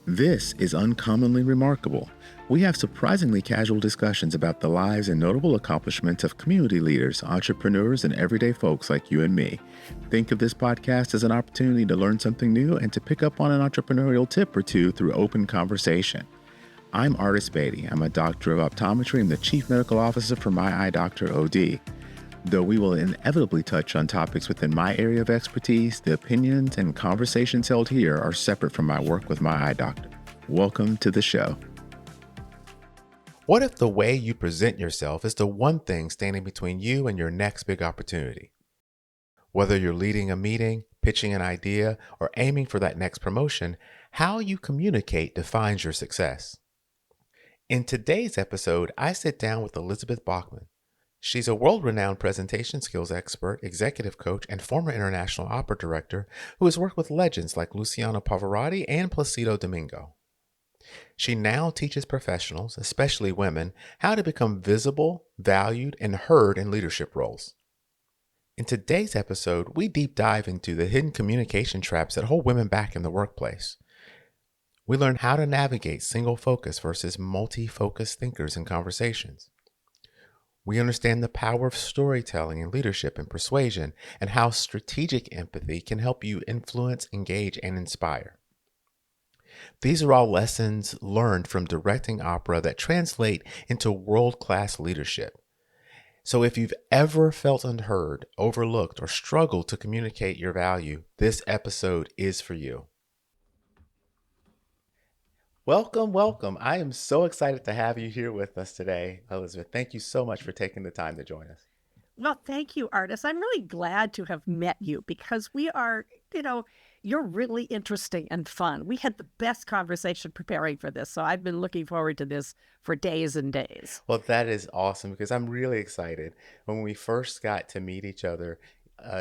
This is Uncommonly Remarkable. We have surprisingly casual discussions about the lives and notable accomplishments of community leaders, entrepreneurs, and everyday folks like you and me. Think of this podcast as an opportunity to learn something new and to pick up on an entrepreneurial tip or two through open conversation. I'm Artis Beatty. I'm a doctor of optometry and the chief medical officer for My Eye Doctor OD. Though we will inevitably touch on topics within my area of expertise, the opinions and conversations held here are separate from my work with My Eye Doctor. Welcome to the show. What if the way you present yourself is the one thing standing between you and your next big opportunity? Whether you're leading a meeting, pitching an idea, or aiming for that next promotion, how you communicate defines your success. In today's episode, I sit down with Elizabeth Bachman. She's a world-renowned presentation skills expert, executive coach, and former international opera director who has worked with legends like Luciano Pavarotti and Plácido Domingo. She now teaches professionals, especially women, how to become visible, valued, and heard in leadership roles. In today's episode, we deep dive into the hidden communication traps that hold women back in the workplace. We learn how to navigate single focus versus multi-focus thinkers in conversations. We understand the power of storytelling in leadership and persuasion, and how strategic empathy can help you influence, engage, and inspire. These are all lessons learned from directing opera that translate into world-class leadership. So if you've ever felt unheard, overlooked, or struggled to communicate your value, this episode is for you. Welcome. I am so excited to have you here with us today, Elizabeth. Thank you so much for taking the time to join us. Well, thank you, Artis. I'm really glad to have met you because we are, you're really interesting and fun. We had the best conversation preparing for this, so I've been looking forward to this for days and days. Well, that is awesome because I'm really excited. When we first got to meet each other,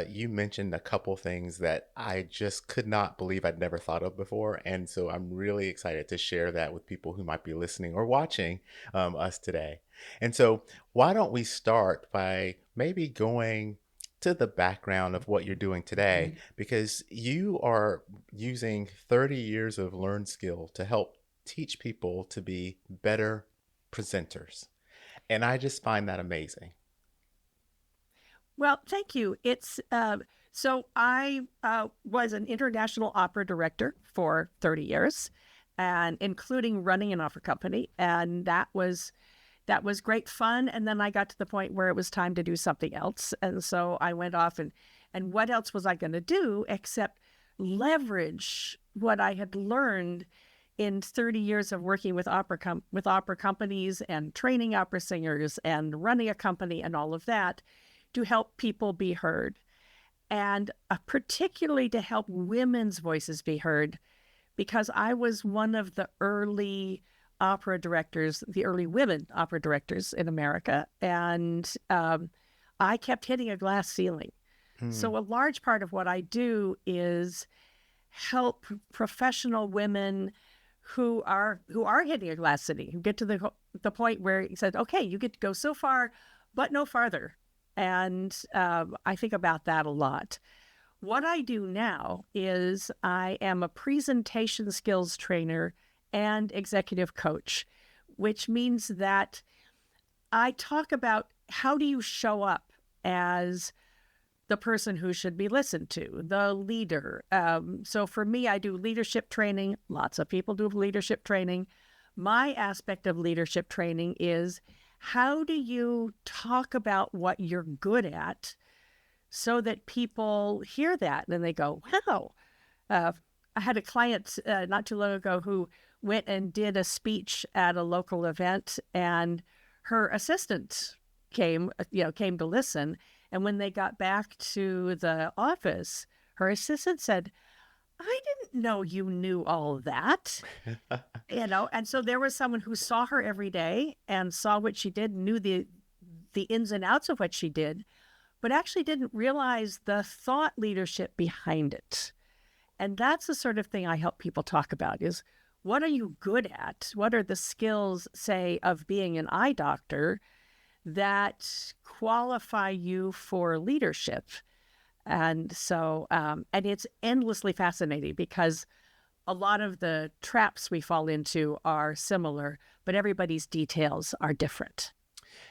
you mentioned a couple things that I just could not believe I'd never thought of before. And so I'm really excited to share that with people who might be listening or watching us today. And so why don't we start by maybe going to the background of what you're doing today, because you are using 30 years of learned skill to help teach people to be better presenters. And I just find that amazing. Well, thank you. So I was an international opera director for 30 years, and including running an opera company, and that was great fun. And then I got to the point where it was time to do something else, and so I went off and what else was I going to do except leverage what I had learned in 30 years of working with opera companies and training opera singers and running a company and all of that, to help people be heard, and particularly to help women's voices be heard, because I was one of the early opera directors, the early women opera directors in America, and I kept hitting a glass ceiling. So a large part of what I do is help professional women who are hitting a glass ceiling, who get to the point where he said, okay, you get to go so far, but no farther. And I think about that a lot. What I do now is I am a presentation skills trainer and executive coach, which means that I talk about how do you show up as the person who should be listened to, the leader. So for me, I do leadership training. Lots of people do leadership training. My aspect of leadership training is, how do you talk about what you're good at so that people hear that and they go, wow. I had a client not too long ago who went and did a speech at a local event, and her assistant came to listen. And when they got back to the office, her assistant said, I didn't know you knew all of that. And so there was someone who saw her every day and saw what she did, knew the ins and outs of what she did, but actually didn't realize the thought leadership behind it. And that's the sort of thing I help people talk about, is what are you good at? What are the skills, say, of being an eye doctor that qualify you for leadership? And so, and it's endlessly fascinating because a lot of the traps we fall into are similar, but everybody's details are different.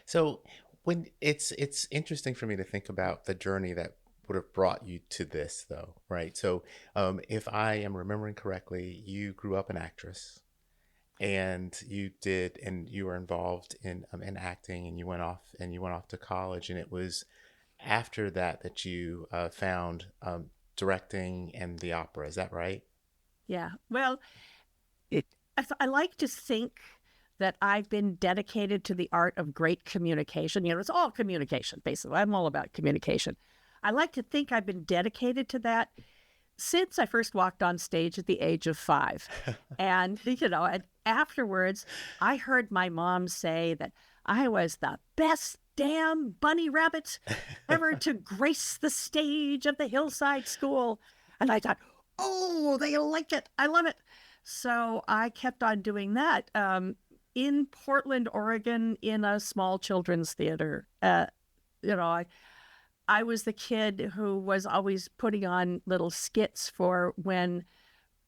So when it's interesting for me to think about the journey that would have brought you to this, though, right? So if I am remembering correctly, you grew up an actress, and you were involved in acting, and you went off to college, and it was after that that you found directing and the opera. Is that right? Yeah. Well, it, I like to think that I've been dedicated to the art of great communication. It's all communication, basically. I'm all about communication. I like to think I've been dedicated to that since I first walked on stage at the age of 5. And, and afterwards, I heard my mom say that I was the best damn bunny rabbit ever to grace the stage of the Hillside School. And I thought, oh, they like it. I love it. So I kept on doing that in Portland, Oregon, in a small children's theater. You know, I, I was the kid who was always putting on little skits for when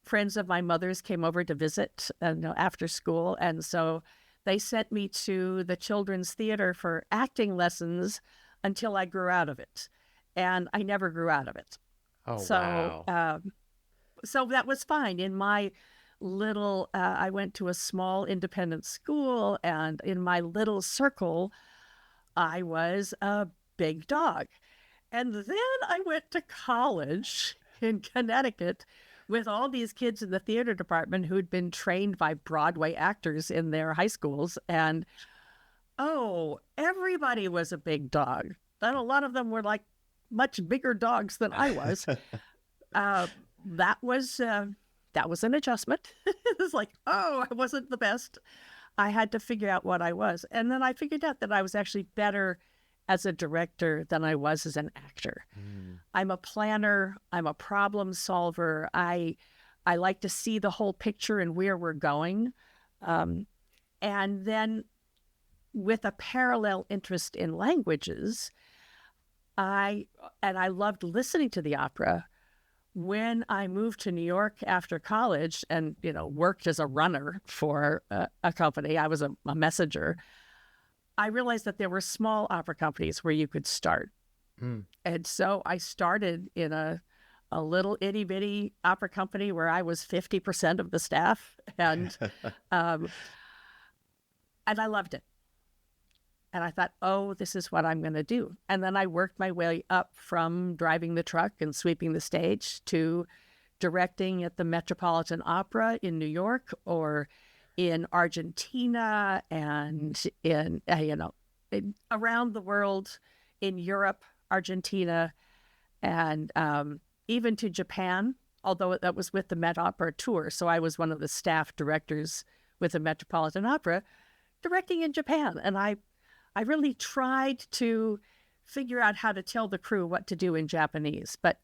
friends of my mother's came over to visit after school. And so they sent me to the children's theater for acting lessons until I grew out of it. And I never grew out of it. Oh, So, wow. so that was fine. In my I went to a small independent school, and in my little circle, I was a big dog. And then I went to college in Connecticut with all these kids in the theater department who'd been trained by Broadway actors in their high schools. And oh, everybody was a big dog. And a lot of them were like much bigger dogs than I was. Uh, that was that was an adjustment. It was like, oh, I wasn't the best. I had to figure out what I was. And then I figured out that I was actually better as a director than I was as an actor. Mm. I'm a planner, I'm a problem solver. I like to see the whole picture and where we're going. Um, and then with a parallel interest in languages, I loved listening to the opera. When I moved to New York after college and worked as a runner for a company, I was a messenger. I realized that there were small opera companies where you could start. Mm. And so I started in a little itty bitty opera company where I was 50% of the staff. Um, and I loved it. And I thought, oh, this is what I'm going to do. And then I worked my way up from driving the truck and sweeping the stage to directing at the Metropolitan Opera in New York, or in Argentina, and around the world, in Europe, Argentina, and even to Japan, although that was with the Met Opera tour. So I was one of the staff directors with the Metropolitan Opera directing in Japan. And I really tried to figure out how to tell the crew what to do in Japanese, but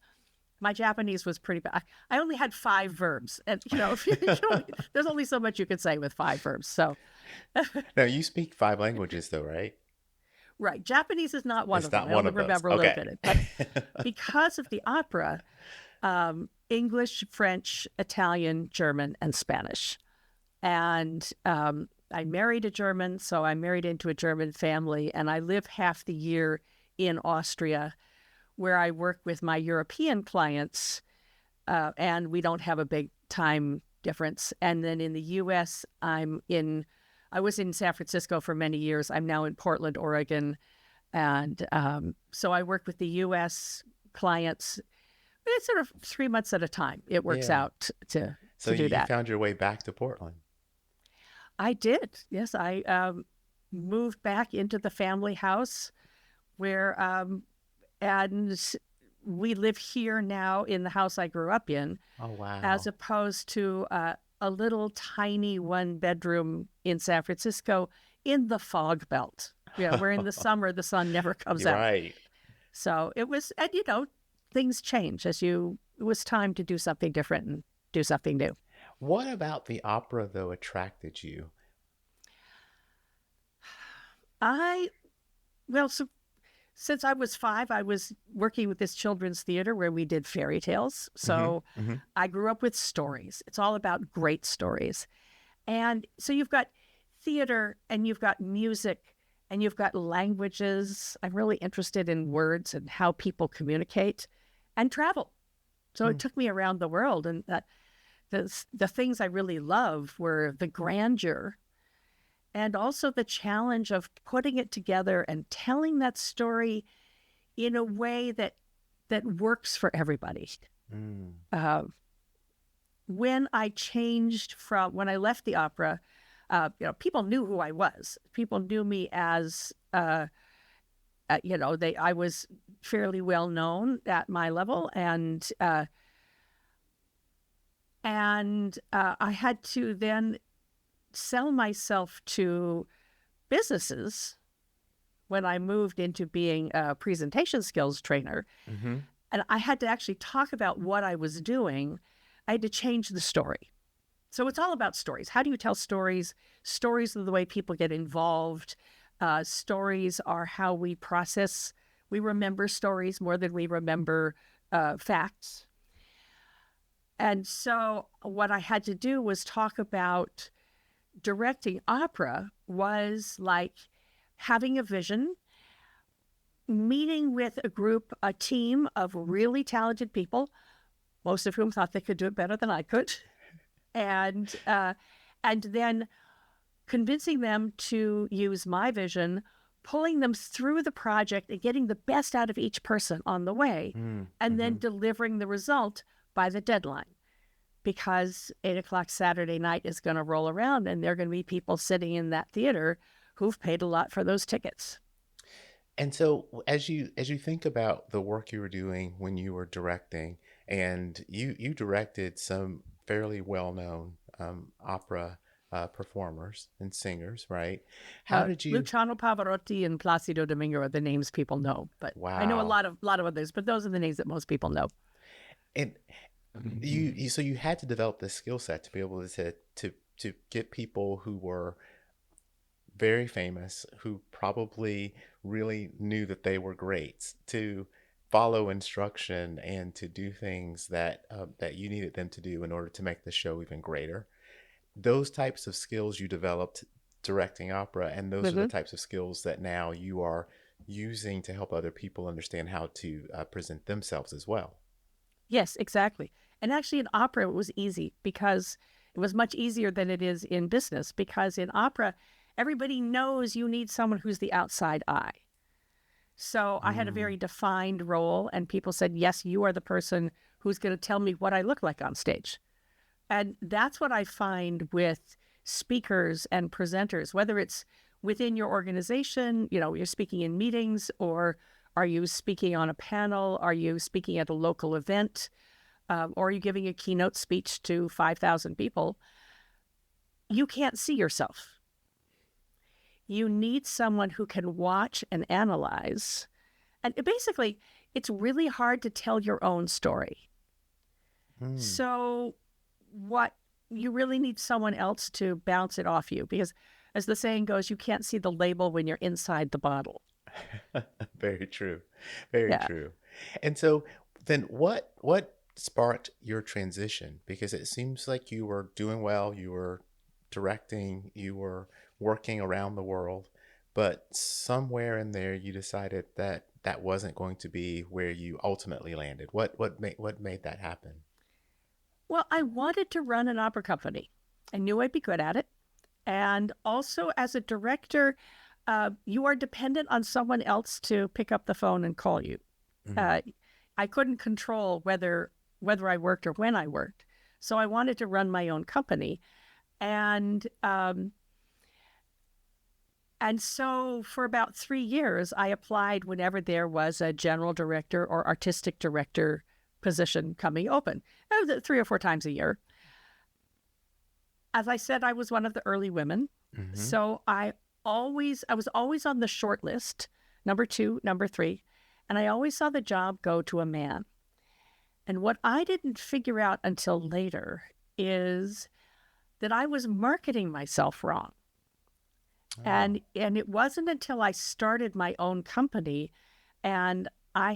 my Japanese was pretty bad. I only had 5 verbs, and there's only so much you can say with 5 verbs. So, Now, you speak 5 languages, though, right? right, Japanese is not one It's of them. not I one only of those. remember a little Okay. bit, but because of the opera, English, French, Italian, German, and Spanish, and I married a German, so I married into a German family, and I live half the year in Austria, where I work with my European clients, and we don't have a big time difference. And then in the U.S., I was in San Francisco for many years. I'm now in Portland, Oregon, and so I work with the U.S. clients. It's sort of 3 months at a time. It works Yeah. out to So do you that. found your way back to Portland. I did. Yes, I moved back into the family house where, and we live here now in the house I grew up in, Oh, as wow. opposed to a little tiny 1 bedroom in San Francisco in the fog belt. Yeah, where in the summer the sun never comes You're out. right. So it was, and things change it was time to do something different and do something new. What about the opera, though, attracted you? I, well, Since I was 5, I was working with this children's theater where we did fairy tales. Mm-hmm. So Mm-hmm. I grew up with stories. It's all about great stories. And so you've got theater and you've got music and you've got languages. I'm really interested in words and how people communicate and travel. So it took me around the world. And the things I really love were the grandeur and also the challenge of putting it together and telling that story in a way that works for everybody. Mm. When I left the opera, people knew who I was. People knew me as, I was fairly well known at my level, and I had to then sell myself to businesses when I moved into being a presentation skills trainer. Mm-hmm. And I had to actually talk about what I was doing. I had to change the story. So it's all about stories. How do you tell stories? Stories are the way people get involved. Stories are how we process. We remember stories more than we remember facts. And so what I had to do was talk about directing opera was like having a vision, meeting with a team of really talented people, most of whom thought they could do it better than I could, and then convincing them to use my vision, pulling them through the project and getting the best out of each person on the way, and then delivering the result by the deadline. Because 8 o'clock Saturday night is going to roll around and there are going to be people sitting in that theater who've paid a lot for those tickets. And so as you think about the work you were doing when you were directing, and you directed some fairly well-known opera performers and singers, right? How did you? Luciano Pavarotti and Plácido Domingo are the names people know, but I know a Wow. lot of others, but those are the names that most people know. And you so you had to develop this skill set to be able to get people who were very famous, who probably really knew that they were great, to follow instruction and to do things that you needed them to do in order to make the show even greater. Those types of skills you developed directing opera, and those are the Mm-hmm. types of skills that now you are using to help other people understand how to present themselves as well. Yes, exactly. And actually, in opera, it was easy because it was much easier than it is in business. Because in opera, everybody knows you need someone who's the outside eye. So I had a Mm. very defined role, and people said, yes, you are the person who's going to tell me what I look like on stage. And that's what I find with speakers and presenters, whether it's within your organization, you're speaking in meetings, or are you speaking on a panel? Are you speaking at a local event? Or are you giving a keynote speech to 5,000 people? You can't see yourself. You need someone who can watch and analyze. And basically, it's really hard to tell your own story. Mm. So, what you really need someone else to bounce it off you because, as the saying goes, you can't see the label when you're inside the bottle. Very true. Very Yeah. true. And so then what sparked your transition? Because it seems like you were doing well, you were directing, you were working around the world, but somewhere in there you decided that that wasn't going to be where you ultimately landed. What made that happen? Well, I wanted to run an opera company. I knew I'd be good at it. And also, as a director, you are dependent on someone else to pick up the phone and call you. Mm. Uh, I couldn't control whether I worked or when I worked, so I wanted to run my own company, and so for about 3 years, I applied whenever there was a general director or artistic director position coming open, 3 or 4 times a year. As I said, I was one of the early women, Mm-hmm. so I was always on the short list, number 2, number 3, and I always saw the job go to a man. And what I didn't figure out until later is that I was marketing myself wrong. Oh. And it wasn't until I started my own company And I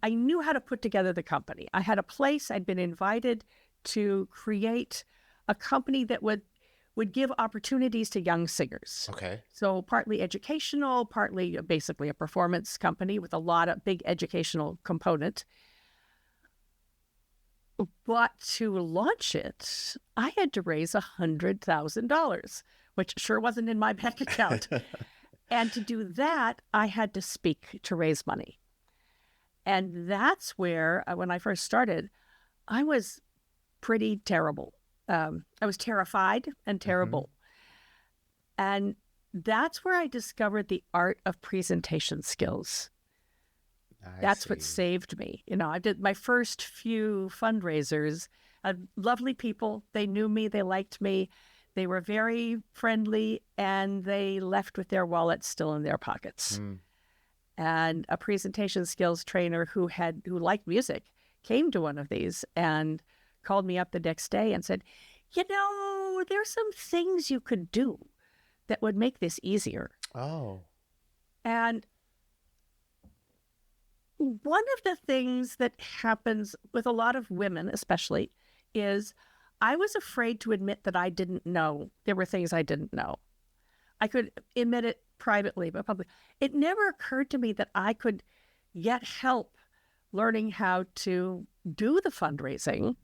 knew how to put together the company. I had a place. I'd been invited to create a company that would give opportunities to young singers. Okay. So partly educational, partly basically a performance company with a lot of big educational component. But to launch it, I had to raise $100,000, which sure wasn't in my bank account. And to do that, I had to speak to raise money. And that's where, when I first started, I was pretty terrible. I was terrified and terrible. And that's where I discovered the art of presentation skills. That's what see. saved me. I did my first few fundraisers. Lovely people. They knew me. They liked me. They were very friendly, and they left with their wallets still in their pockets. And a presentation skills trainer who liked music came to one of these and called me up the next day and said, there's some things you could do that would make this easier. Oh. And one of the things that happens with a lot of women, especially, is I was afraid to admit that I didn't know. There were things I didn't know. I could admit it privately, but publicly. It never occurred to me that I could get help learning how to do the fundraising.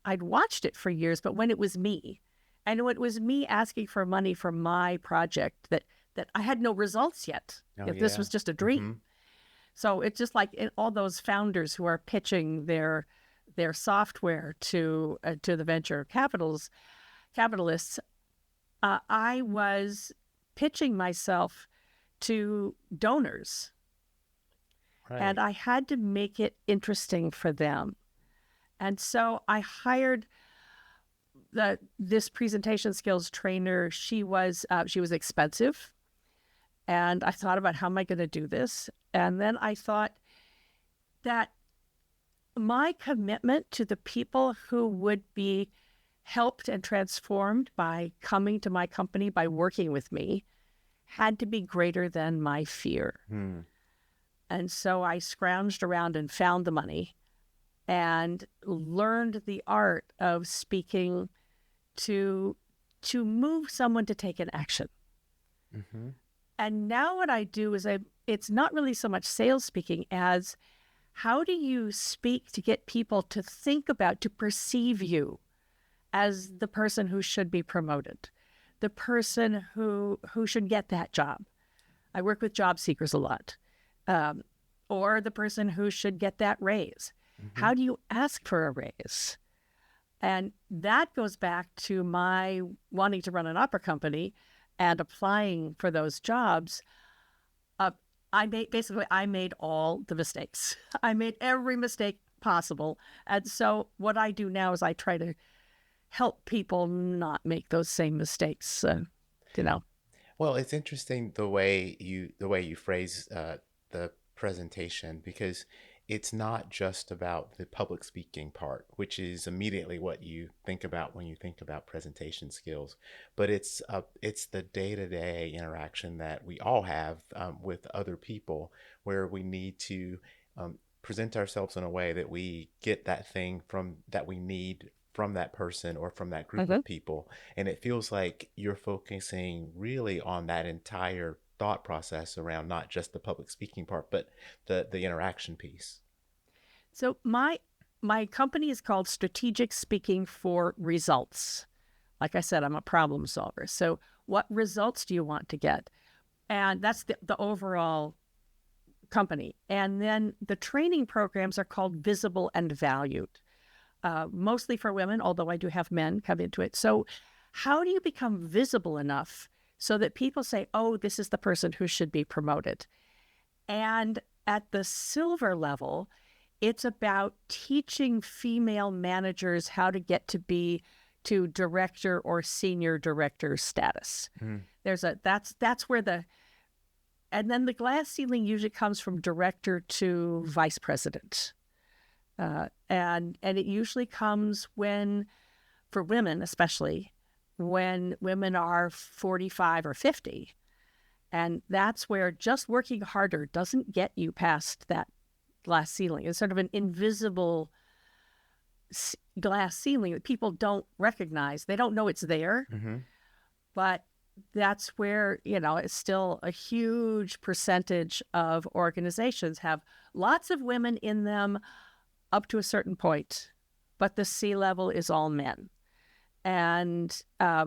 I'd watched it for years, but when it was me, and it was me asking for money for my project that I had no results yet. This was just a dream. So it's just like all those founders who are pitching their software to the venture capitalists. I was pitching myself to donors, and I had to make it interesting for them. And so I hired this presentation skills trainer. She was expensive, and I thought about, how am I going to do this? And then I thought that my commitment to the people who would be helped and transformed by coming to my company, by working with me, had to be greater than my fear. And so I scrounged around and found the money and learned the art of speaking to move someone to take an action. And now what I do is it's not really so much sales speaking as how do you speak to get people to think about, to perceive you as the person who should be promoted, the person who should get that job. I work with job seekers a lot. Or the person who should get that raise. How do you ask for a raise? And that goes back to my wanting to run an opera company and applying for those jobs. I made all the mistakes. I made every mistake possible. And so what I do now is I try to help people not make those same mistakes, Well, it's interesting the way you phrase the presentation, because it's not just about the public speaking part, which is immediately what you think about when you think about presentation skills, but it's the day-to-day interaction that we all have with other people, where we need to present ourselves in a way that we get that thing that we need from that person or from that group of people. And it feels like you're focusing really on that entire thought process around not just the public speaking part, but the interaction piece. So my company is called Strategic Speaking for Results. Like I said, I'm a problem solver. So what results do you want to get? And that's the overall company. And then the training programs are called Visible and Valued. Mostly for women, although I do have men come into it. So how do you become visible enough so that people say, oh, this is the person who should be promoted? And at the silver level, it's about teaching female managers how to get to director or senior director status. That's where and then the glass ceiling usually comes from director to vice president. And it usually comes for women especially, when women are 45 or 50. And that's where just working harder doesn't get you past that glass ceiling. It's sort of an invisible glass ceiling that people don't recognize. They don't know it's there, but that's where, it's still a huge percentage of organizations have lots of women in them up to a certain point, but the C-level is all men. And I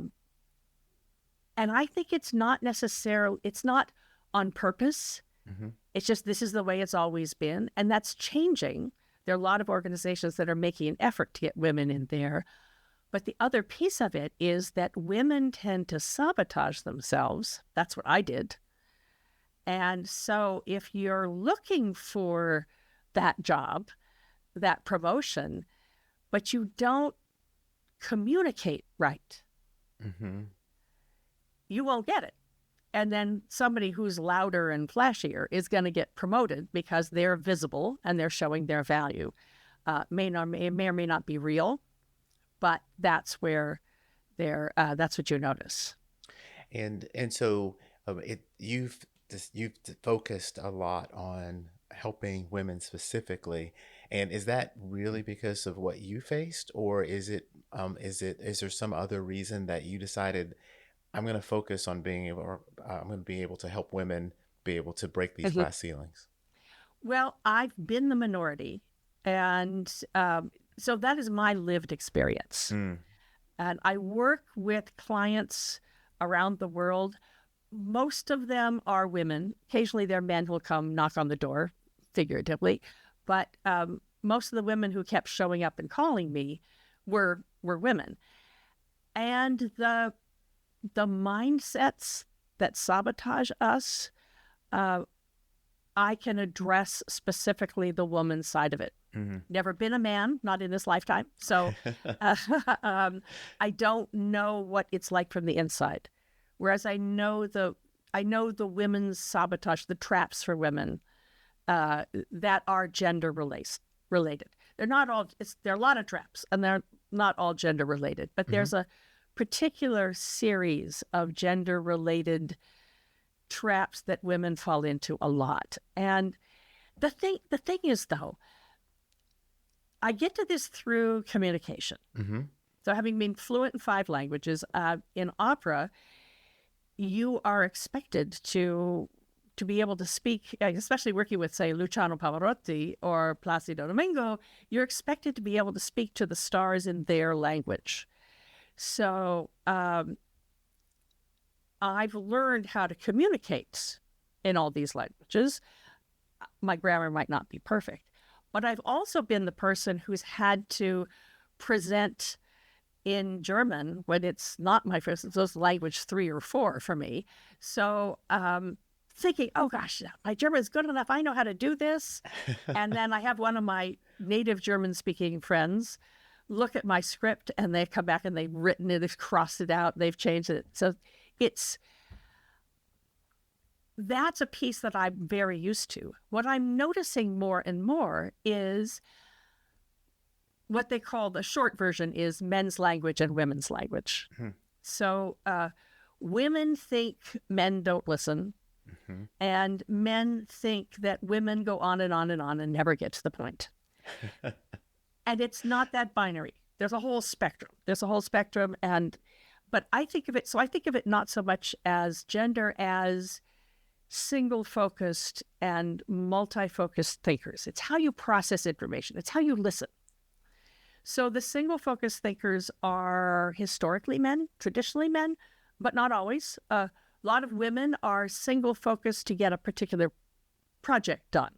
think it's not on purpose. It's just, this is the way it's always been. And that's changing. There are a lot of organizations that are making an effort to get women in there. But the other piece of it is that women tend to sabotage themselves. That's what I did. And so if you're looking for that job, that promotion, but you don't communicate right, you won't get it. And then somebody who's louder and flashier is going to get promoted because they're visible and they're showing their value. May or may not be real, but that's where that's what you notice. And so you've focused a lot on helping women specifically. And is that really because of what you faced, or is there some other reason that you decided, I'm going to focus on I'm going to be able to help women be able to break these glass ceilings? Well, I've been the minority, and so that is my lived experience. And I work with clients around the world. Most of them are women. Occasionally their men will come knock on the door, figuratively. But most of the women who kept showing up and calling me were women. And the mindsets that sabotage us, I can address specifically the woman's side of it. Never been a man, not in this lifetime. So I don't know what it's like from the inside. Whereas I know the women's sabotage, the traps for women that are gender related. There are a lot of traps, and they're not all gender related, but there's a particular series of gender related traps that women fall into a lot. And the thing is, though, I get to this through communication. So having been fluent in 5 languages, in opera, you are expected to be able to speak, especially working with, say, Luciano Pavarotti or Plácido Domingo, you're expected to be able to speak to the stars in their language. So I've learned how to communicate in all these languages. My grammar might not be perfect, but I've also been the person who's had to present in German when it's not my first, it's language 3 or 4 for me. So thinking, oh gosh, my German is good enough, I know how to do this. And then I have one of my native German speaking friends look at my script, and they come back and they've written it, they've crossed it out, they've changed it. So that's a piece that I'm very used to. What I'm noticing more and more is what they call, the short version is men's language and women's language. So women think men don't listen, and men think that women go on and on and on and never get to the point. And it's not that binary. There's a whole spectrum. But I think of it not so much as gender as single-focused and multi-focused thinkers. It's how you process information. It's how you listen. So the single-focused thinkers are historically men, traditionally men, but not always. A lot of women are single-focused to get a particular project done.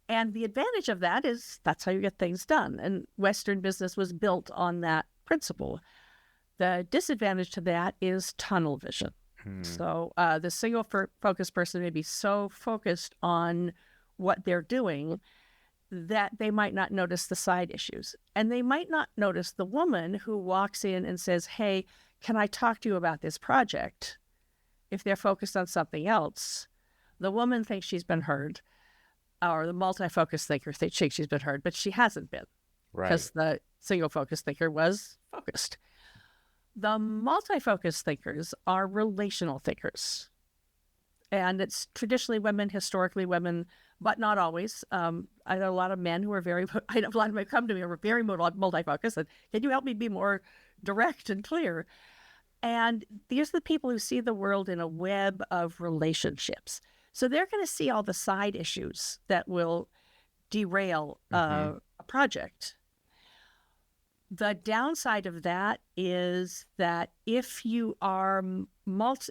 And the advantage of that is that's how you get things done. And Western business was built on that principle. The disadvantage to that is tunnel vision. So the single-focused person may be so focused on what they're doing that they might not notice the side issues. And they might not notice the woman who walks in and says, hey, can I talk to you about this project? If they're focused on something else, the woman thinks she's been heard, or the multi-focused thinker thinks she's been heard, but she hasn't been. Right. Because the single-focused thinker was focused. The multi-focused thinkers are relational thinkers. And it's traditionally women, historically women, but not always. I know a lot of men who are very, I know a lot of men come to me who are very multi-focused. And can you help me be more direct and clear? And these are the people who see the world in a web of relationships. So they're going to see all the side issues that will derail a project. The downside of that is that if you are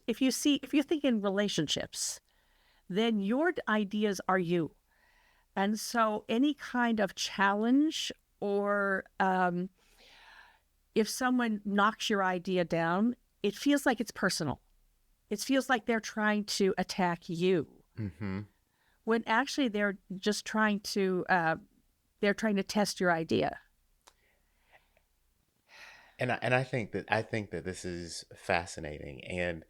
if you think in relationships, then your ideas are you. And so any kind of challenge or if someone knocks your idea down, it feels like it's personal. It feels like they're trying to attack you. When actually they're just trying to test your idea. And I think that this is fascinating, and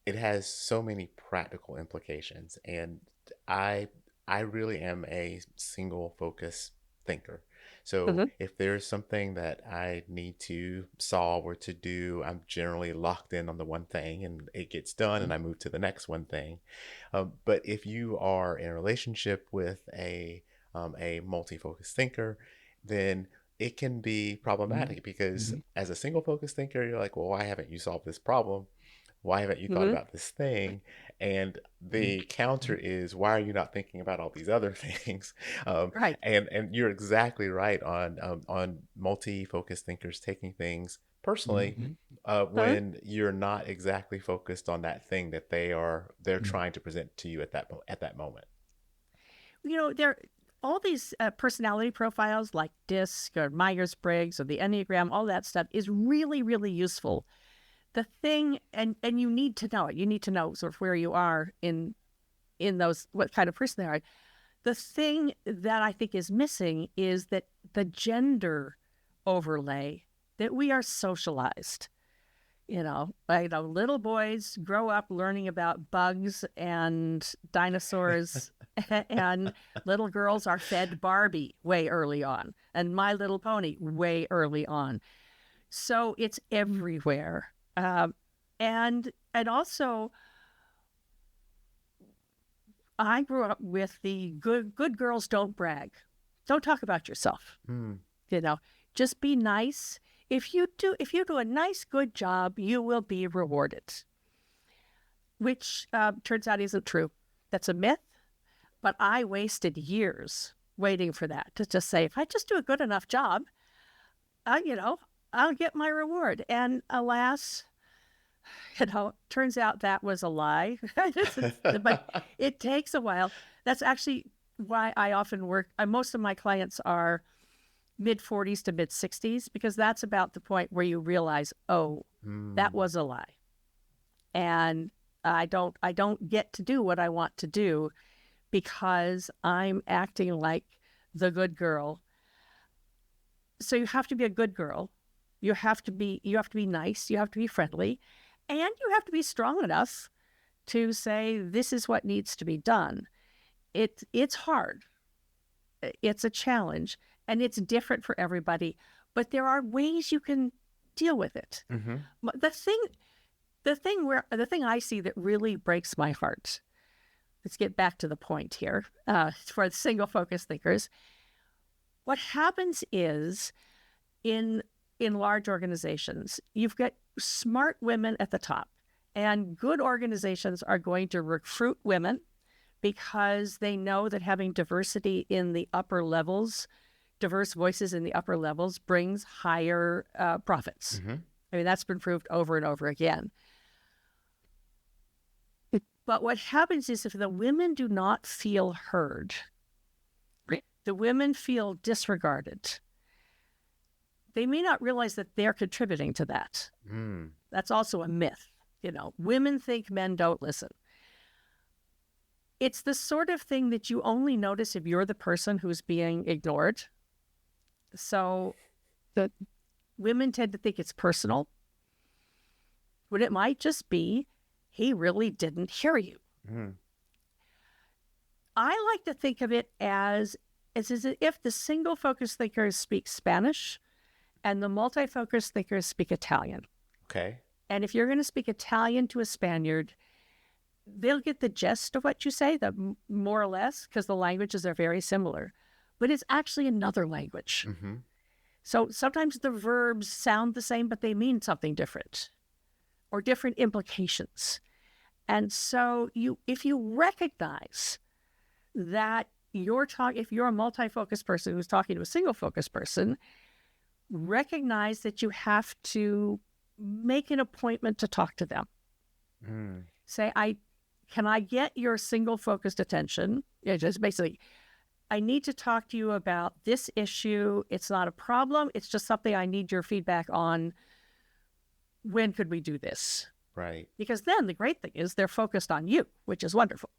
it has so many practical implications. And I I really am a single focus thinker. So Mm-hmm. if there's something that I need to solve or to do, I'm generally locked in on the one thing and it gets done and I move to the next one thing. But if you are in a relationship with a multi-focus thinker, then it can be problematic because as a single focus thinker, you're like, well, why haven't you solved this problem? Why haven't you thought Mm-hmm. about this thing? And the counter is, why are you not thinking about all these other things? Um, Right. and you're exactly right on multi-focus thinkers taking things personally Huh? when you're not exactly focused on that thing that they're trying to present to you at that moment. There all these personality profiles like DISC or Myers-Briggs or the Enneagram, all that stuff is really, really useful. The thing, and you need to know it. You need to know sort of where you are in those, what kind of person they are. The thing that I think is missing is that the gender overlay, that we are socialized. Little boys grow up learning about bugs and dinosaurs, and little girls are fed Barbie way early on, and My Little Pony way early on. So it's everywhere, and also I grew up with the good girls don't brag, don't talk about yourself. Mm. You know, just be nice. If you do a nice good job, you will be rewarded, which turns out isn't true. That's a myth. But I wasted years waiting for that to just say, if I just do a good enough job, I, you know, I'll get my reward. And alas, turns out that was a lie. But it takes a while. That's actually why I often work. Most of my clients are mid 40s to mid 60s, because that's about the point where you realize, oh, that Mm. was a lie. And I don't get to do what I want to do because I'm acting like the good girl. So you have to be a good girl. You have to be nice, you have to be friendly, and you have to be strong enough to say this is what needs to be done. It's hard. It's a challenge, and it's different for everybody, but there are ways you can deal with it. Hmm. The thing I see that really breaks my heart. Let's get back to the point here. For single focus thinkers, what happens is in large organizations, you've got smart women at the top, and good organizations are going to recruit women because they know that having diversity in the upper levels, diverse voices in the upper levels, brings higher profits. Hmm. I mean, that's been proved over and over again. But what happens is if the women do not feel heard, the women feel disregarded, they may not realize that they're contributing to that. Mm. That's also a myth. Women think men don't listen. It's the sort of thing that you only notice if you're the person who's being ignored. So the women tend to think it's personal, when it might just be, he really didn't hear you. Mm. I like to think of it as if the single focus thinkers speak Spanish and the multi-focus thinkers speak Italian. Okay. And if you're going to speak Italian to a Spaniard, they'll get the gist of what you say, more or less, because the languages are very similar, but it's actually another language. Mm-hmm. So sometimes the verbs sound the same, but they mean something different or different implications. And so if you recognize that if you're a multi-focused person who's talking to a single-focused person, recognize that you have to make an appointment to talk to them. Mm. Say, can I get your single-focused attention? Yeah, just basically, I need to talk to you about this issue. It's not a problem. It's just something I need your feedback on. When could we do this? Right. Because then the great thing is they're focused on you, which is wonderful.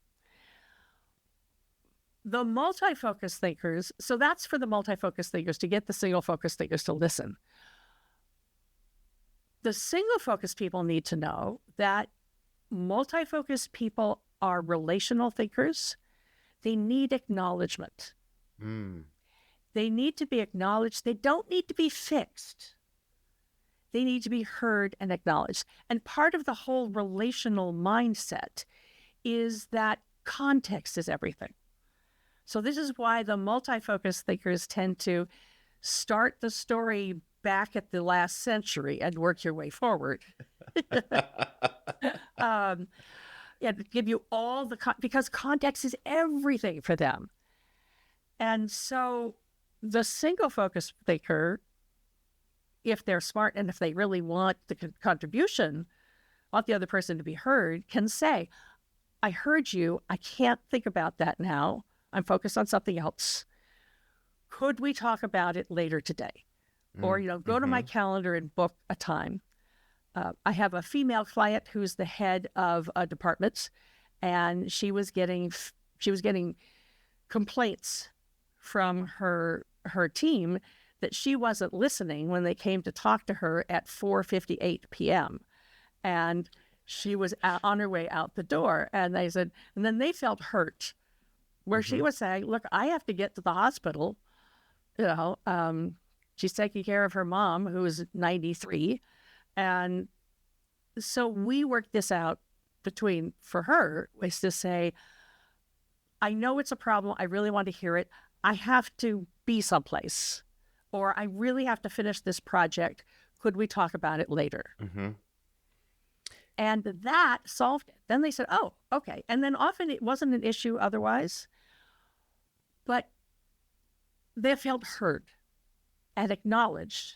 The multi-focus thinkers, so that's for the multi-focus thinkers to get the single-focus thinkers to listen. The single-focus people need to know that multi-focus people are relational thinkers. They need acknowledgement. Mm. They need to be acknowledged. They don't need to be fixed. They need to be heard and acknowledged. And part of the whole relational mindset is that context is everything. So this is why the multi-focus thinkers tend to start the story back at the last century and work your way forward. Yeah, to give you all because context is everything for them. And so the single-focus thinker, if they're smart and if they really want the contribution, want the other person to be heard, can say, I heard you. I can't think about that now. I'm focused on something else. Could we talk about it later today? Or, go to my calendar and book a time. I have a female client who's the head of a department, and she was getting complaints from her team that she wasn't listening when they came to talk to her at 4:58 p.m. And she was on her way out the door. And they said, and then they felt hurt, where she was saying, look, I have to get to the hospital. She's taking care of her mom, who is 93. And so we worked this out for her, was to say, I know it's a problem. I really want to hear it. I have to be someplace, or I really have to finish this project. Could we talk about it later? Mm-hmm. And that solved it. Then they said, oh, okay. And then often it wasn't an issue otherwise, but they felt heard and acknowledged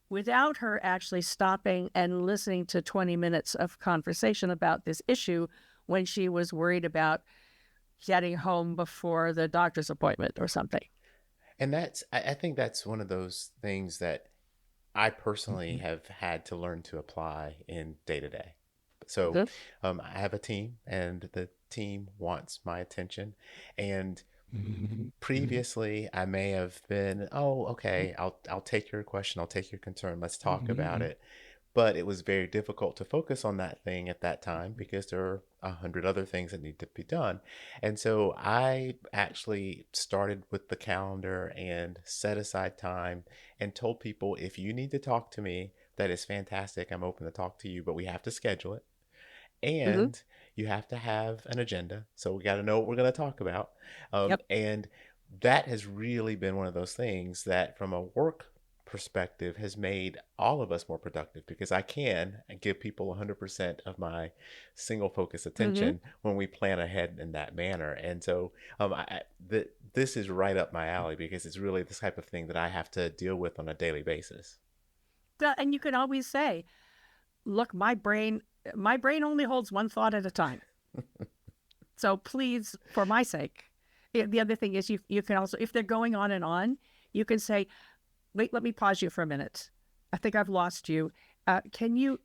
without her actually stopping and listening to 20 minutes of conversation about this issue when she was worried about getting home before the doctor's appointment or something. And I think that's one of those things that I personally have had to learn to apply in day to day. So I have a team, and the team wants my attention. And previously, I may have been, oh, okay, I'll take your question, I'll take your concern, let's talk about it. But it was very difficult to focus on that thing at that time because there are 100 other things that need to be done. And so I actually started with the calendar and set aside time and told people, if you need to talk to me, that is fantastic. I'm open to talk to you, but we have to schedule it. And you have to have an agenda. So we got to know what we're going to talk about. And that has really been one of those things that from a work perspective has made all of us more productive, because I can give people 100% of my single focus attention when we plan ahead in that manner. And so this is right up my alley, because it's really this type of thing that I have to deal with on a daily basis. And you can always say, look, my brain only holds one thought at a time. So please, for my sake. The other thing is you can also, if they're going on and on, you can say, wait, let me pause you for a minute. I think I've lost you. Can you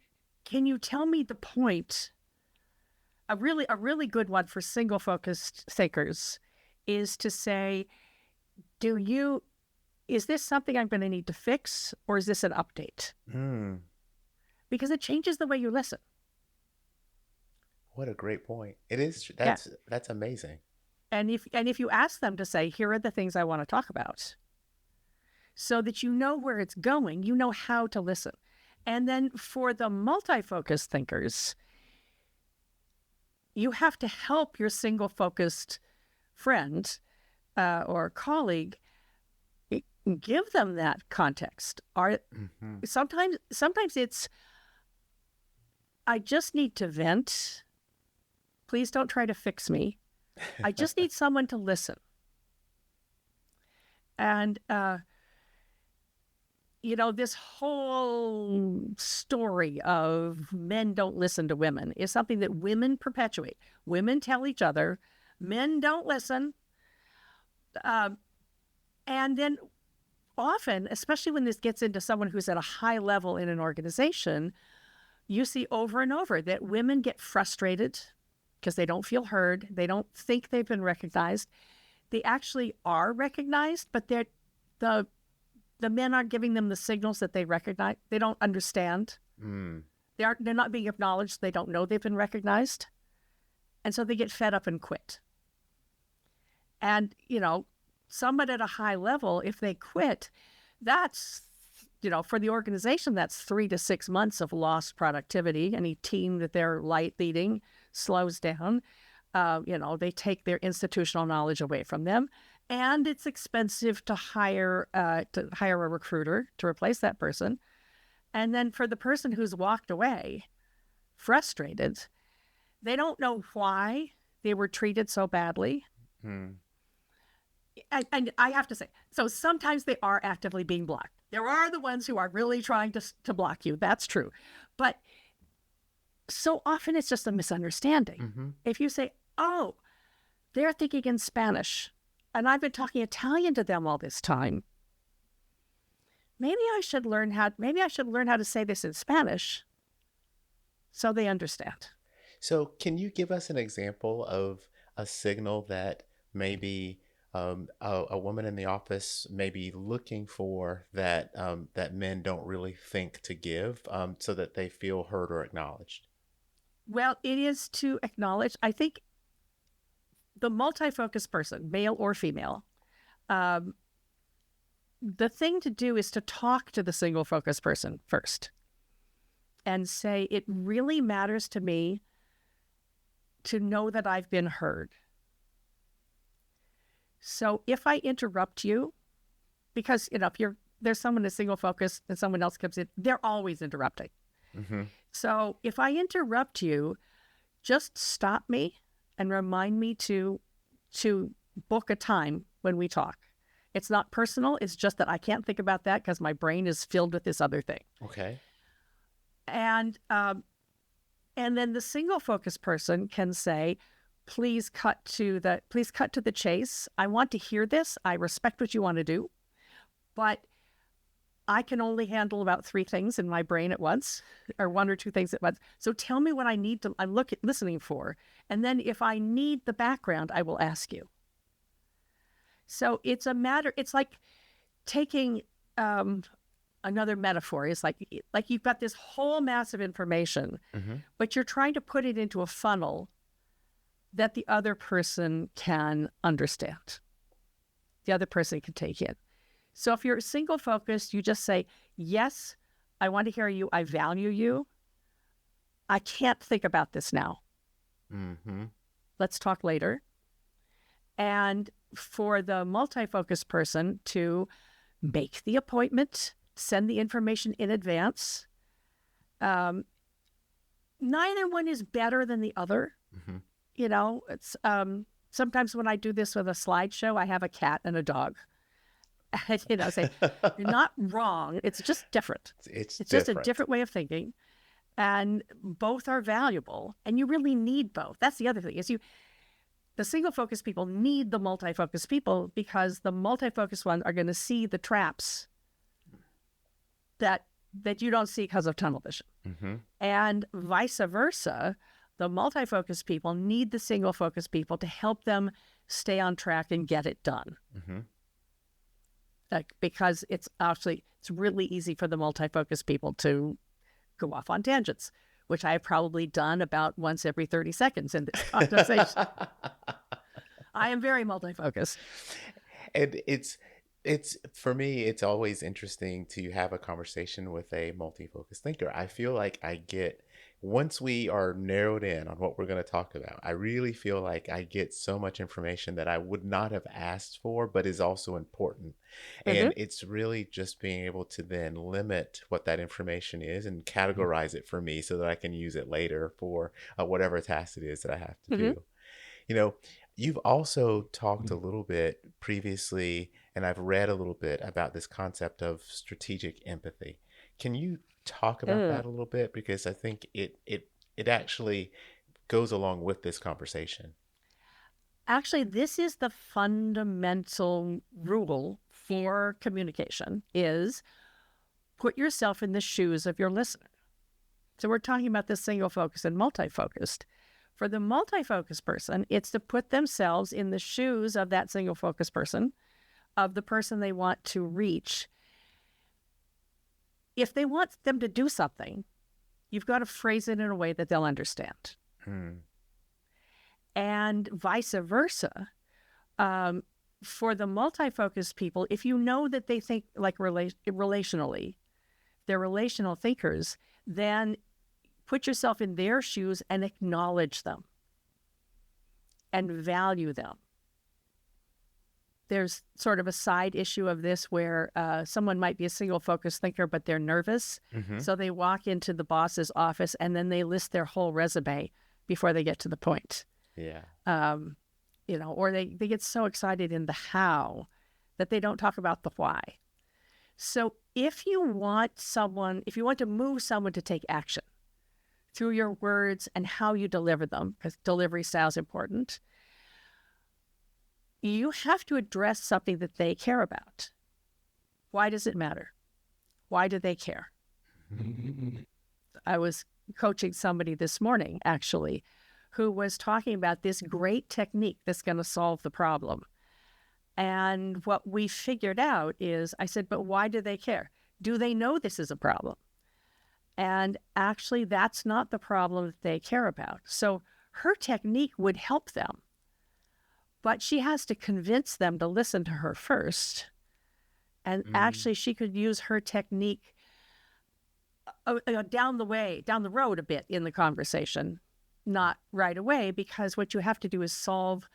tell me the point? A really good one for single focused thinkers is to say, is this something I'm going to need to fix, or is this an update? Because it changes the way you listen. What a great point. It is. That's amazing. And if you ask them to say, here are the things I want to talk about, so that you know where it's going, you know how to listen. And then for the multi-focus thinkers, you have to help your single-focused friend or colleague, give them that context. Sometimes it's, I just need to vent. Please don't try to fix me. I just need someone to listen. And, this whole story of men don't listen to women is something that women perpetuate. Women tell each other, men don't listen. And then often, especially when this gets into someone who's at a high level in an organization, you see over and over that women get frustrated because they don't feel heard. They don't think they've been recognized. They actually are recognized, but the men aren't giving them the signals that they recognize. They don't understand. They're not being acknowledged. They don't know they've been recognized. And so they get fed up and quit. And, someone at a high level, if they quit, that's, for the organization, that's 3 to 6 months of lost productivity. Any team that they're leading slows down. They take their institutional knowledge away from them. And it's expensive to hire a recruiter to replace that person. And then for the person who's walked away frustrated, they don't know why they were treated so badly. And I have to say, so sometimes they are actively being blocked. There are the ones who are really trying to block you. That's true. But so often it's just a misunderstanding. If you say, oh, they're thinking in Spanish, and I've been talking Italian to them all this time. Maybe I should learn how to say this in Spanish so they understand. So can you give us an example of a signal that maybe a woman in the office may be looking for that men don't really think to give, so that they feel heard or acknowledged? Well, it is to acknowledge, I think, the multi-focused person, male or female, the thing to do is to talk to the single-focused person first and say, it really matters to me to know that I've been heard. So if I interrupt you, because, if there's someone in single focus and someone else comes in, they're always interrupting. So if I interrupt you, just stop me and remind me to book a time when we talk. It's not personal. It's just that I can't think about that because my brain is filled with this other thing. Okay. And then the single focus person can say, please cut to the chase. I want to hear this. I respect what you want to do, but I can only handle about 3 things in my brain at once, or 1 or 2 things at once. So tell me what I'm listening for. And then if I need the background, I will ask you. So it's like taking another metaphor. It's like you've got this whole mass of information, but you're trying to put it into a funnel that the other person can understand, the other person can take in. So if you're single focused, you just say, yes, I want to hear you. I value you. I can't think about this now. Let's talk later. And for the multi-focused person to make the appointment, send the information in advance. Neither one is better than the other. It's sometimes when I do this with a slideshow, I have a cat and a dog. And, say, you're not wrong. It's just different. It's just a different way of thinking. And both are valuable. And you really need both. That's the other thing is the single focused people need the multi-focused people, because the multi-focused ones are going to see the traps that you don't see because of tunnel vision. And vice versa, the multi-focused people need the single focused people to help them stay on track and get it done. Because it's really easy for the multi-focused people to go off on tangents, which I've probably done about once every 30 seconds in this conversation. I am very multi-focused. And it's It's for me, it's always interesting to have a conversation with a multi-focused thinker. I feel like I get once we are narrowed in on what we're going to talk about, I really feel like I get so much information that I would not have asked for, but is also important. Hmm. And it's really just being able to then limit what that information is and categorize it for me so that I can use it later for whatever task it is that I have to Hmm. do. You know, you've also talked a little bit previously, and I've read a little bit about this concept of strategic empathy. Can you talk about Mm. that a little bit? Because I think it actually goes along with this conversation. Actually, this is the fundamental rule for communication is put yourself in the shoes of your listener. So we're talking about this single focus and multi-focused. For the multi-focused person, it's to put themselves in the shoes of that single focused person, of the person they want to reach. If they want them to do something, you've got to phrase it in a way that they'll understand. Hmm. And vice versa. Um, for the multi-focused people, if you know that they think like relationally, they're relational thinkers, then put yourself in their shoes and acknowledge them and value them. There's sort of a side issue of this where someone might be a single focus thinker, but they're nervous. Mm-hmm. So they walk into the boss's office and then they list their whole resume before they get to the point. Yeah. Um, or they get so excited in the how that they don't talk about the why. So if you want to move someone to take action through your words and how you deliver them, because delivery style is important, you have to address something that they care about. Why does it matter? Why do they care? I was coaching somebody this morning, actually, who was talking about this great technique that's going to solve the problem. And what we figured out is, I said, but why do they care? Do they know this is a problem? And actually, that's not the problem that they care about. So her technique would help them, but she has to convince them to listen to her first. And Mm. actually, she could use her technique down the road a bit in the conversation, not right away, because what you have to do is solve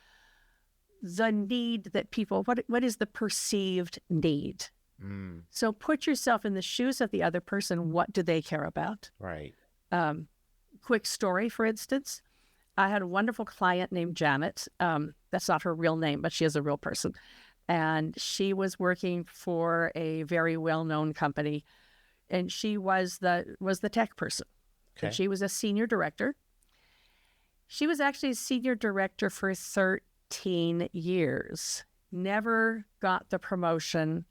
the need that people, what is the perceived need? Mm. So put yourself in the shoes of the other person. What do they care about? Right. Quick story, for instance, I had a wonderful client named Janet. That's not her real name, but she is a real person. And she was working for a very well-known company, and she was the tech person. And Okay. she was a senior director. She was actually a senior director for 13 years. Never got the promotion,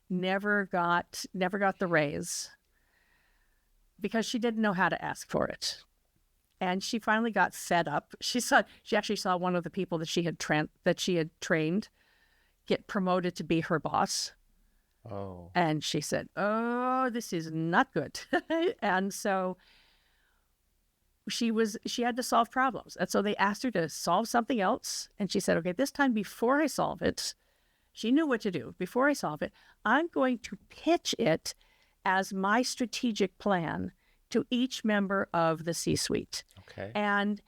never got the raise because she didn't know how to ask for it. And she finally got fed up. She actually saw one of the people that she had trained get promoted to be her boss. Oh. And she said, "Oh, this is not good." And so she had to solve problems. And so they asked her to solve something else. And she said, "Okay, this time before I solve it," she knew what to do. "Before I solve it, I'm going to pitch it as my strategic plan to each member of the C-suite." Okay. And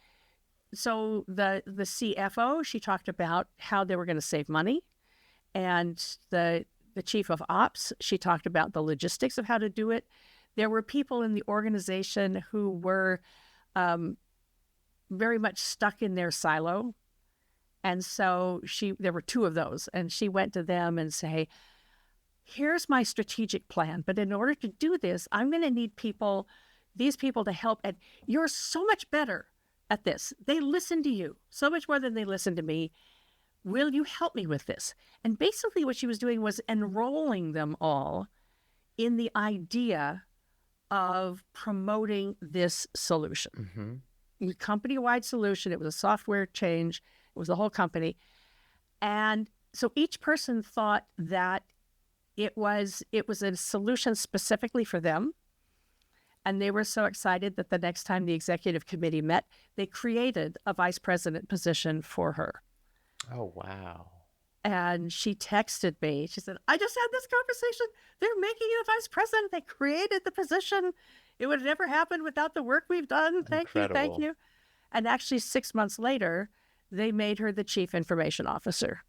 so the CFO, she talked about how they were going to save money. And the chief of ops, she talked about the logistics of how to do it. There were people in the organization who were very much stuck in their silo. And so there were two of those, and she went to them and say, "Here's my strategic plan. But in order to do this, I'm going to need these people to help. And you're so much better at this. They listen to you so much more than they listen to me. Will you help me with this?" And basically what she was doing was enrolling them all in the idea of promoting this solution. Mm-hmm. A company-wide solution. It was a software change. It was the whole company. And so each person thought that it was a solution specifically for them. And they were so excited that the next time the executive committee met, they created a vice president position for her. Oh, wow. And she texted me. She said, I just had this conversation. They're making you the vice president. They created the position. It would have never happened without the work we've done. Thank you. Thank Incredible. you. And actually, 6 months later, they made her the chief information officer.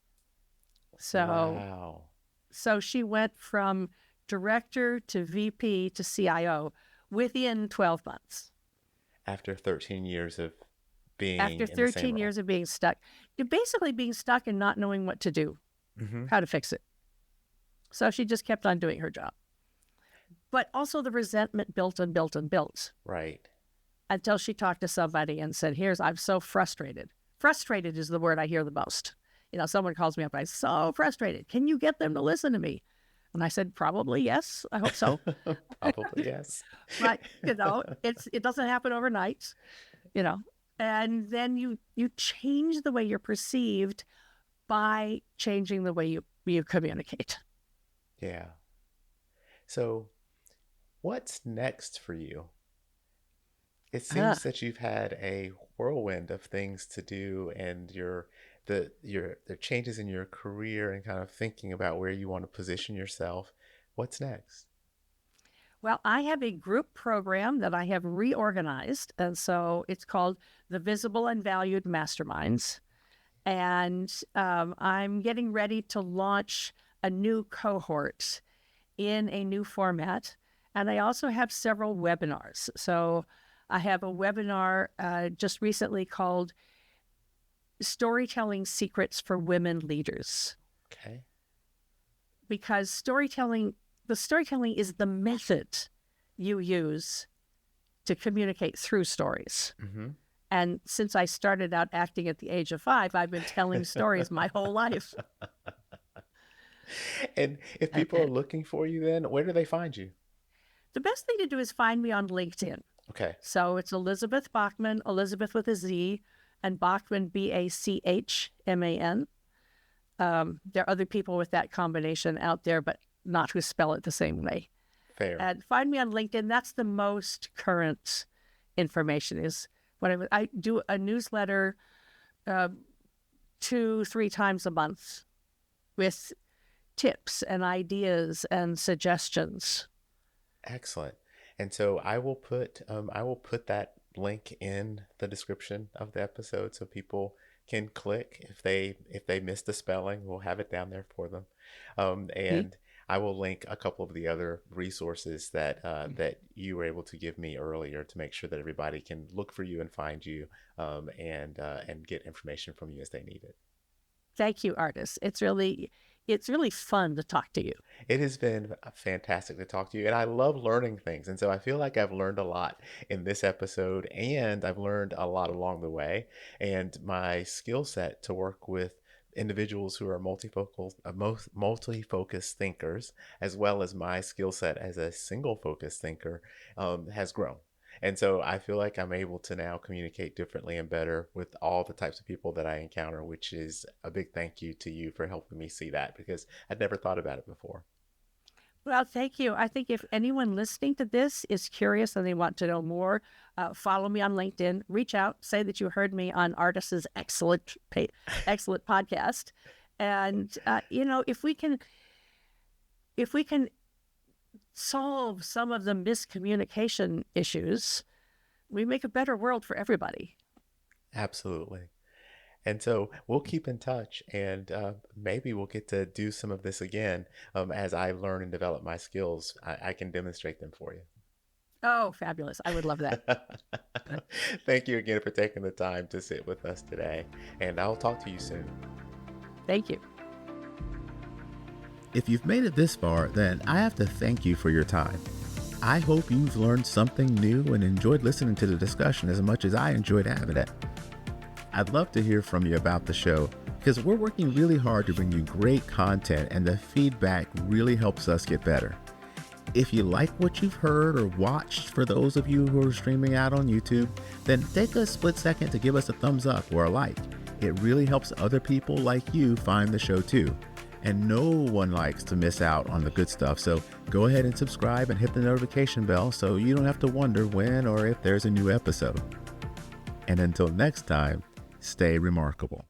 Wow. So she went from director to VP to CIO within 12 months. After 13 years of being After in the same 13 role. years of being stuck. You're basically being stuck and not knowing what to do, how to fix it. So she just kept on doing her job. But also the resentment built and built and built. Right. Until she talked to somebody and said, I'm so frustrated. Frustrated is the word I hear the most. Someone calls me up, I'm so frustrated. Can you get them to listen to me? And I said, probably yes. I hope so. Probably yes. But, it doesn't happen overnight, And then you change the way you're perceived by changing the way you communicate. Yeah. So what's next for you? It seems that you've had a whirlwind of things to do, and the changes in your career and kind of thinking about where you want to position yourself. What's next? Well, I have a group program that I have reorganized, and so it's called the Visible and Valued Masterminds. And I'm getting ready to launch a new cohort in a new format. And I also have several webinars. So I have a webinar just recently called Storytelling Secrets for Women Leaders. Okay. Because the storytelling is the method you use to communicate through stories. Mm-hmm. And since I started out acting at the age of 5, I've been telling stories my whole life. And if people are looking for you, then where do they find you? The best thing to do is find me on LinkedIn. Okay. So it's Elizabeth Bachman, Elizabeth with a Z, and Bachman, Bachman. There are other people with that combination out there, but not who spell it the same way. Fair. And find me on LinkedIn. That's the most current information is when I do a newsletter 2-3 times a month with tips and ideas and suggestions. Excellent. And so I will put that link in the description of the episode so people can click if they missed the spelling. We'll have it down there for them. And I will link a couple of the other resources that you were able to give me earlier to make sure that everybody can look for you and find you and get information from you as they need it. Thank you, Artis. It's really fun to talk to you. It has been fantastic to talk to you, and I love learning things. And so I feel like I've learned a lot in this episode, and I've learned a lot along the way. And my skill set to work with individuals who are multi-focused thinkers, as well as my skill set as a single-focused thinker, has grown. And so I feel like I'm able to now communicate differently and better with all the types of people that I encounter, which is a big thank you to you for helping me see that, because I'd never thought about it before. Well, thank you. I think if anyone listening to this is curious and they want to know more, follow me on LinkedIn, reach out, say that you heard me on Artis's excellent podcast. And, if we can solve some of the miscommunication issues, we make a better world for everybody. Absolutely. And so we'll keep in touch, and maybe we'll get to do some of this again as I learn and develop my skills. I can demonstrate them for you. Oh, fabulous. I would love that. Thank you again for taking the time to sit with us today, and I'll talk to you soon. Thank you. If you've made it this far, then I have to thank you for your time. I hope you've learned something new and enjoyed listening to the discussion as much as I enjoyed having it. I'd love to hear from you about the show, because we're working really hard to bring you great content, and the feedback really helps us get better. If you like what you've heard or watched, for those of you who are streaming out on YouTube, then take a split second to give us a thumbs up or a like. It really helps other people like you find the show too. And no one likes to miss out on the good stuff, so go ahead and subscribe and hit the notification bell so you don't have to wonder when or if there's a new episode. And until next time, stay remarkable.